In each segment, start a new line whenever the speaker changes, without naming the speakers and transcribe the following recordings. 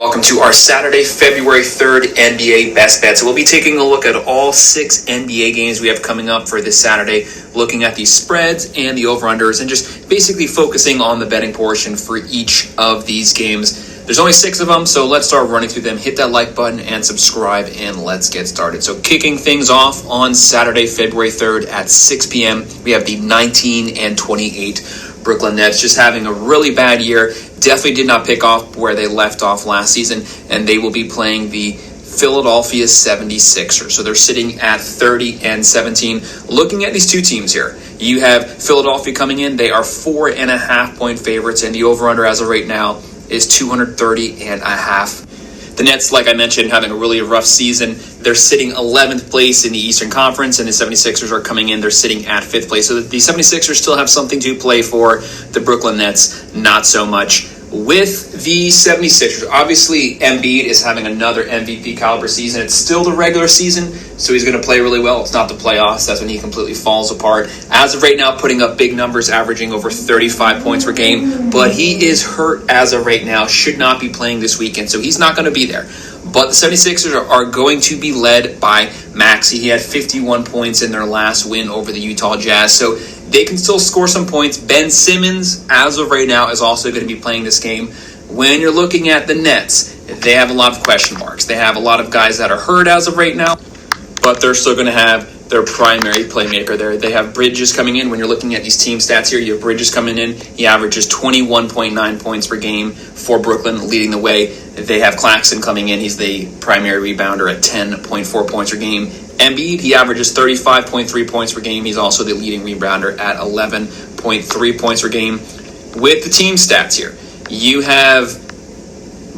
Welcome to our Saturday, February 3rd NBA Best Bet. So we'll be taking a look at all 6 NBA games we have coming up for this Saturday, looking at the spreads and the over-unders, and just basically focusing on the betting portion for each of these games. There's only 6 of them, so let's start running through them. Hit that like button and subscribe, and let's get started. So kicking things off on Saturday, February 3rd at 6 p.m., we have the 19-28 Brooklyn Nets, just having a really bad year. Definitely did not pick off where they left off last season, and they will be playing the Philadelphia 76ers. So they're sitting at 30-17. Looking at these two teams here, you have Philadelphia coming in. They are 4.5-point favorites, and the over-under as of right now is 230.5. The Nets, like I mentioned, having a really rough season. They're sitting 11th place in the Eastern Conference, and the 76ers are coming in. They're sitting at 5th place. So the 76ers still have something to play for. The Brooklyn Nets, not so much. With the 76ers, obviously Embiid is having another MVP caliber season. It's still the regular season, so he's going to play really well. It's not the playoffs. That's when he completely falls apart. As of right now, putting up big numbers, averaging over 35 points per game. But he is hurt as of right now, should not be playing this weekend, so he's not going to be there. But the 76ers are going to be led by Maxey. He had 51 points in their last win over the Utah Jazz, so they can still score some points. Ben Simmons, as of right now, is also going to be playing this game. When you're looking at the Nets, they have a lot of question marks. They have a lot of guys that are hurt as of right now, but they're still going to have their primary playmaker there. They have Bridges coming in. When you're looking at these team stats here, you have Bridges coming in. He averages 21.9 points per game for Brooklyn, leading the way. They have Claxton coming in. He's the primary rebounder at 10.4 points per game. Embiid, he averages 35.3 points per game. He's also the leading rebounder at 11.3 points per game. With the team stats here, you have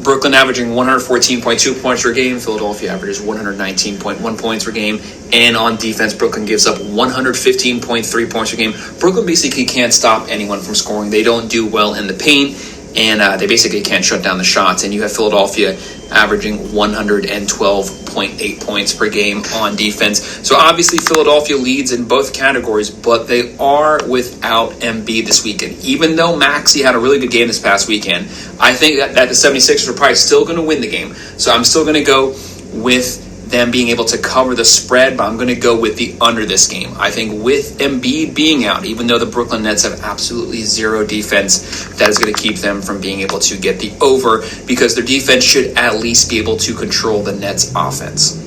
Brooklyn averaging 114.2 points per game. Philadelphia averages 119.1 points per game. And on defense, Brooklyn gives up 115.3 points per game. Brooklyn basically can't stop anyone from scoring. They don't do well in the paint, and they basically can't shut down the shots. And you have Philadelphia averaging 112.8 points per game on defense. So obviously Philadelphia leads in both categories, but they are without Embiid this weekend. Even though Maxey had a really good game this past weekend, I think that the 76ers are probably still going to win the game. So I'm still going to go with them being able to cover the spread, but I'm going to go with the under this game. I think with Embiid being out, even though the Brooklyn Nets have absolutely zero defense, that is going to keep them from being able to get the over, because their defense should at least be able to control the Nets' offense.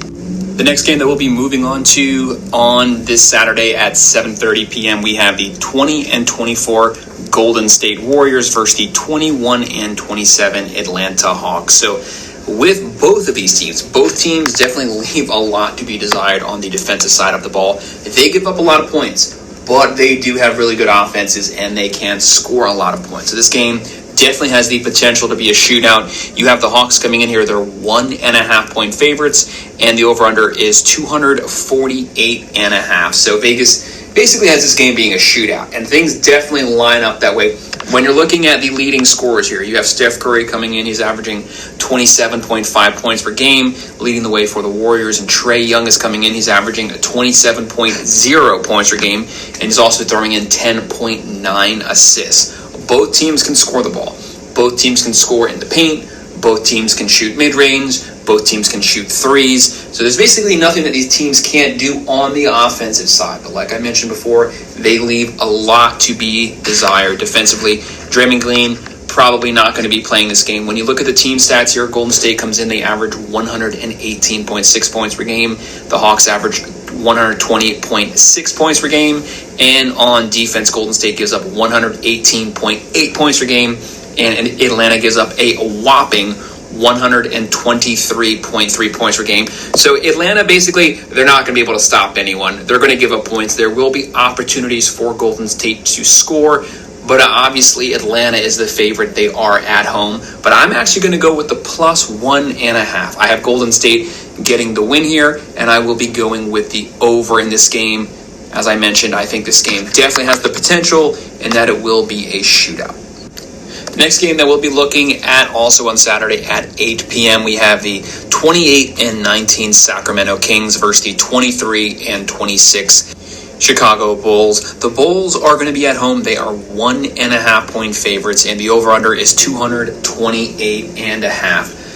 The next game that we'll be moving on to on this Saturday at 7:30 p.m., we have the 20-24 Golden State Warriors versus the 21-27 Atlanta Hawks. So with both of these teams, both teams definitely leave a lot to be desired on the defensive side of the ball. They give up a lot of points, but they do have really good offenses, and they can score a lot of points. So this game definitely has the potential to be a shootout. You have the Hawks coming in here. They're 1.5-point favorites, and the over-under is 248.5. So Vegas basically has this game being a shootout, and things definitely line up that way. When you're looking at the leading scorers here, you have Steph Curry coming in. He's averaging 27.5 points per game, leading the way for the Warriors. And Trae Young is coming in. He's averaging 27.0 points per game, and he's also throwing in 10.9 assists. Both teams can score the ball. Both teams can score in the paint. Both teams can shoot mid-range. Both teams can shoot threes. So there's basically nothing that these teams can't do on the offensive side. But like I mentioned before, they leave a lot to be desired defensively. Draymond Green probably not going to be playing this game. When you look at the team stats here, Golden State comes in, they average 118.6 points per game. The Hawks average 120.6 points per game. And on defense, Golden State gives up 118.8 points per game. And Atlanta gives up a whopping 123.3 points per game. So Atlanta, basically, they're not going to be able to stop anyone. They're going to give up points. There will be opportunities for Golden State to score, but obviously Atlanta is the favorite. They are at home. But I'm actually going to go with the plus 1.5. I have Golden State getting the win here, and I will be going with the over in this game. As I mentioned, I think this game definitely has the potential and that it will be a shootout. The next game that we'll be looking at also on Saturday at 8 p.m., we have the 28-19 Sacramento Kings versus the 23-26 Chicago Bulls. The Bulls are going to be at home. They are 1.5-point favorites, and the over-under is 228.5.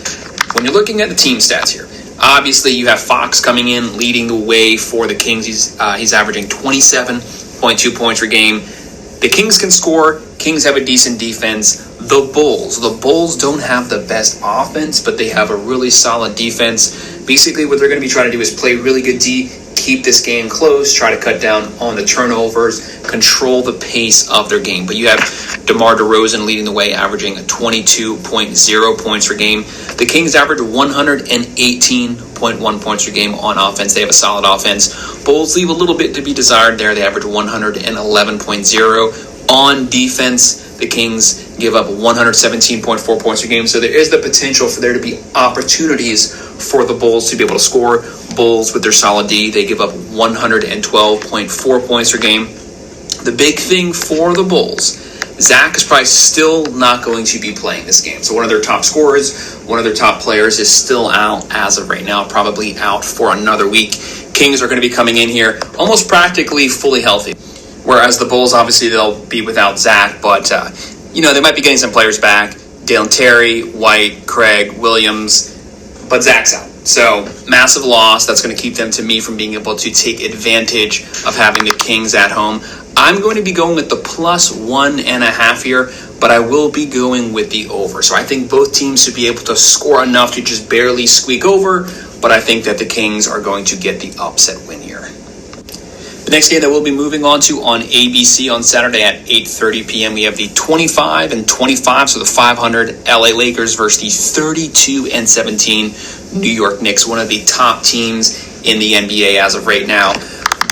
When you're looking at the team stats here, obviously you have Fox coming in, leading the way for the Kings. He's averaging 27.2 points per game. The Kings can score. Kings have a decent defense. The Bulls don't have the best offense, but they have a really solid defense. Basically, what they're going to be trying to do is play really good D, keep this game close, try to cut down on the turnovers, control the pace of their game. But you have DeMar DeRozan leading the way, averaging 22.0 points per game. The Kings average 118.1 points per game on offense. They have a solid offense. Bulls leave a little bit to be desired there. They average 111.0 on defense. The Kings give up 117.4 points per game. So there is the potential for there to be opportunities for the Bulls to be able to score. Bulls, with their solid D, they give up 112.4 points per game. The big thing for the Bulls, Zach is probably still not going to be playing this game. So one of their top scorers, one of their top players is still out as of right now, probably out for another week. Kings are going to be coming in here almost practically fully healthy. Whereas the Bulls, obviously, they'll be without Zach, but, they might be getting some players back. Dalen Terry, White, Craig, Williams, but Zach's out. So, massive loss. That's going to keep them, to me, from being able to take advantage of having the Kings at home. I'm going to be going with the +1.5 here, but I will be going with the over. So I think both teams should be able to score enough to just barely squeak over, but I think that the Kings are going to get the upset win here. The next game that we'll be moving on to on ABC on Saturday at 8:30 p.m. we have the 25-25, so the 500 LA Lakers versus the 32-17 New York Knicks, one of the top teams in the NBA as of right now.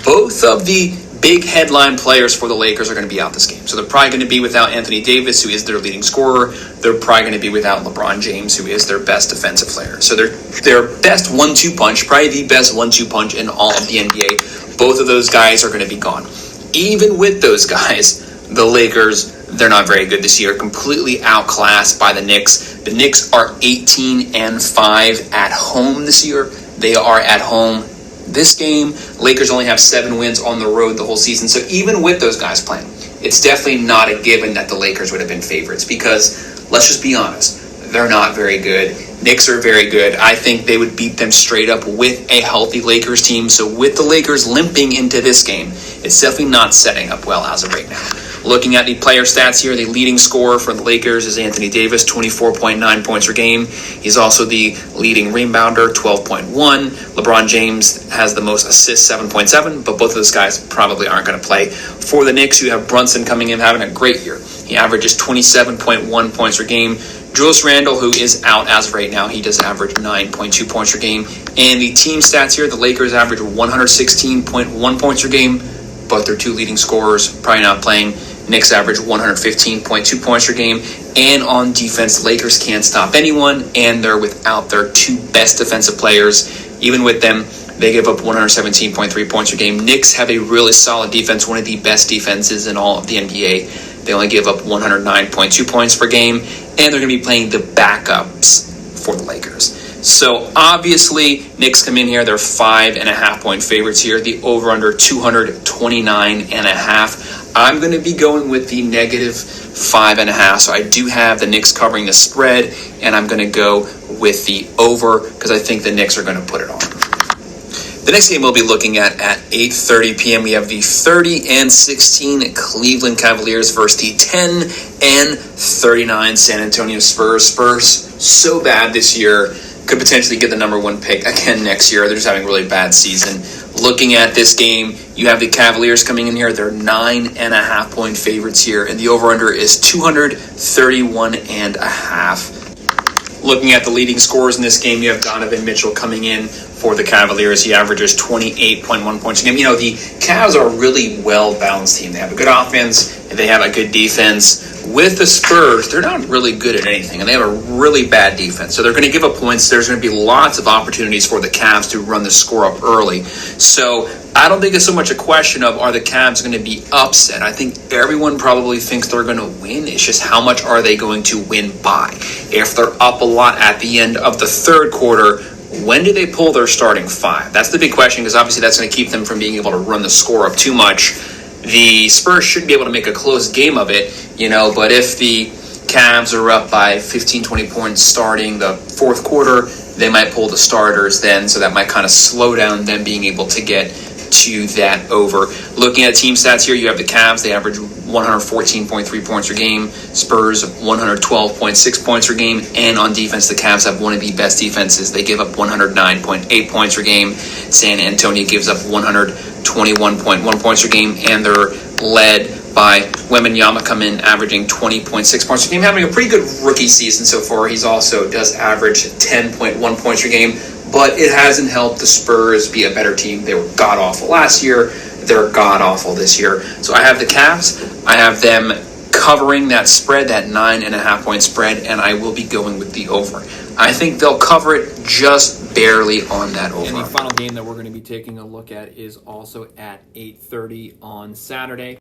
Both of the big headline players for the Lakers are going to be out this game. So they're probably going to be without Anthony Davis, who is their leading scorer. They're probably going to be without LeBron James, who is their best defensive player. So their best 1-2 punch, probably the best 1-2 punch in all of the NBA. Both of those guys are going to be gone. Even with those guys, the Lakers, they're not very good this year. Completely outclassed by the Knicks. The Knicks are 18-5 at home this year. They are at home this game. Lakers only have 7 wins on the road the whole season. So even with those guys playing, it's definitely not a given that the Lakers would have been favorites because, let's just be honest, they're not very good. Knicks are very good. I think they would beat them straight up with a healthy Lakers team. So with the Lakers limping into this game, it's definitely not setting up well as of right now. Looking at the player stats here, the leading scorer for the Lakers is Anthony Davis, 24.9 points per game. He's also the leading rebounder, 12.1. LeBron James has the most assists, 7.7, but both of those guys probably aren't going to play. For the Knicks, you have Brunson coming in having a great year. He averages 27.1 points per game. Julius Randle, who is out as of right now, he does average 9.2 points per game. And the team stats here, the Lakers average 116.1 points per game, but their 2 leading scorers probably not playing. Knicks average 115.2 points per game. And on defense, Lakers can't stop anyone, and they're without their 2 best defensive players. Even with them, they give up 117.3 points per game. Knicks have a really solid defense, one of the best defenses in all of the NBA. They only give up 109.2 points per game, and they're going to be playing the backups for the Lakers. So obviously, Knicks come in here. They're 5.5-point favorites here. The over-under 229.5. I'm going to be going with the -5.5. So I do have the Knicks covering the spread, and I'm going to go with the over because I think the Knicks are going to put it on. The next game we'll be looking at 8:30 p.m. we have the 30-16 Cleveland Cavaliers versus the 10-39 San Antonio Spurs. Spurs, so bad this year, could potentially get the number 1 pick again next year. They're just having a really bad season. Looking at this game, you have the Cavaliers coming in here. They're 9.5-point favorites here, and the over-under is 231.5. Looking at the leading scorers in this game, you have Donovan Mitchell coming in for the Cavaliers. He averages 28.1 points a game. The Cavs are a really well-balanced team. They have a good offense, and they have a good defense. With the Spurs, they're not really good at anything, and they have a really bad defense. So they're going to give up points. There's going to be lots of opportunities for the Cavs to run the score up early. So I don't think it's so much a question of are the Cavs going to be upset. I think everyone probably thinks they're going to win. It's just how much are they going to win by? If they're up a lot at the end of the third quarter, when do they pull their starting 5? That's the big question because obviously that's going to keep them from being able to run the score up too much. The Spurs should be able to make a close game of it, but if the Cavs are up by 15, 20 points starting the fourth quarter. They might pull the starters then, so that might kind of slow down them being able to get to that over. Looking at team stats here, you have the Cavs. They average 114.3 points per game. Spurs, 112.6 points per game. And on defense, the Cavs have one of the best defenses. They give up 109.8 points per game. San Antonio gives up 121.1 points per game. And they're led by Wembanyama, come in averaging 20.6 points per game, having a pretty good rookie season so far. He's also does average 10.1 points per game, but it hasn't helped the Spurs be a better team. They were god-awful last year. They're god-awful this year. So I have the Cavs. I have them covering that spread, that 9.5-point spread, and I will be going with the over. I think they'll cover it just barely on that over.
And the final game that we're going to be taking a look at is also at 8:30 on Saturday.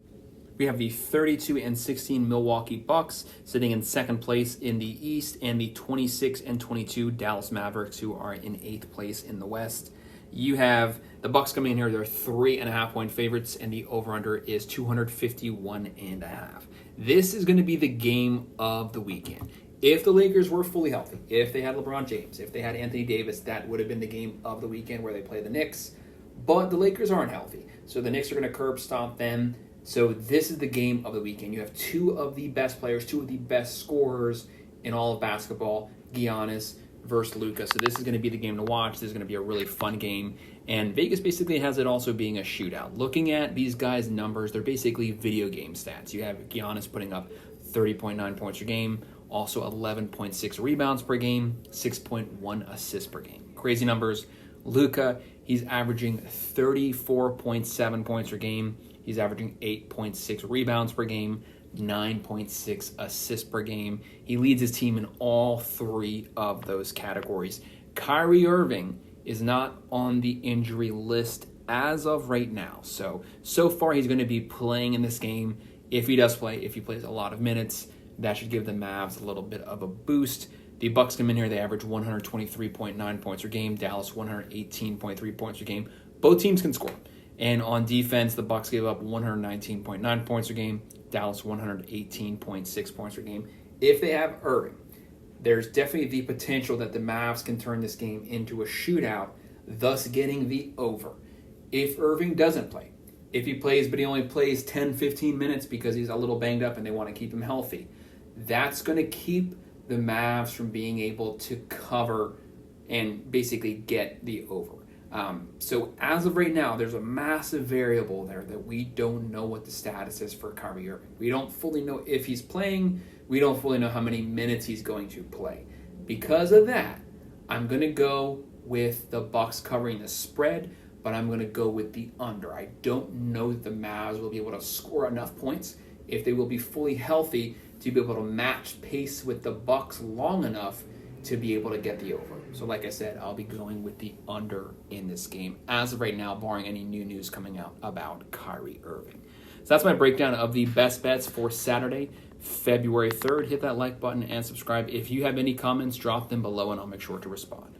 We have the 32-16 Milwaukee Bucks sitting in second place in the East, and the 26-22 Dallas Mavericks, who are in 8th place in the West. You have the Bucks coming in here; they're 3.5-point favorites, and the over/under is 251.5. This is going to be the game of the weekend. If the Lakers were fully healthy, if they had LeBron James, if they had Anthony Davis, that would have been the game of the weekend where they play the Knicks. But the Lakers aren't healthy, so the Knicks are going to curb stomp them. So this is the game of the weekend. You have two of the best players, two of the best scorers in all of basketball, Giannis versus Luka. So this is going to be the game to watch. This is going to be a really fun game. And Vegas basically has it also being a shootout. Looking at these guys' numbers, they're basically video game stats. You have Giannis putting up 30.9 points per game, also 11.6 rebounds per game, 6.1 assists per game. Crazy numbers. Luka, he's averaging 34.7 points per game. He's averaging 8.6 rebounds per game, 9.6 assists per game. He leads his team in all three of those categories. Kyrie Irving is not on the injury list as of right now. So far he's going to be playing in this game. If he does play, if he plays a lot of minutes, that should give the Mavs a little bit of a boost. The Bucks come in here, they average 123.9 points per game. Dallas 118.3 points per game. Both teams can score. And on defense, the Bucks gave up 119.9 points per game. Dallas 118.6 points per game. If they have Irving, there's definitely the potential that the Mavs can turn this game into a shootout, thus getting the over. If Irving doesn't play, if he plays but he only plays 10, 15 minutes because he's a little banged up and they want to keep him healthy, that's going to keep the Mavs from being able to cover and basically get the over. So as of right now, there's a massive variable there that we don't know what the status is for Kyrie Irving. We don't fully know if he's playing. We don't fully know how many minutes he's going to play. Because of that, I'm going to go with the Bucks covering the spread, but I'm going to go with the under. I don't know that the Mavs will be able to score enough points if they will be fully healthy to be able to match pace with the Bucks long enough to be able to get the over. So like I said, I'll be going with the under in this game as of right now, barring any new news coming out about Kyrie Irving. So that's my breakdown of the best bets for Saturday, February 3rd. Hit that like button and subscribe. If you have any comments, drop them below and I'll make sure to respond.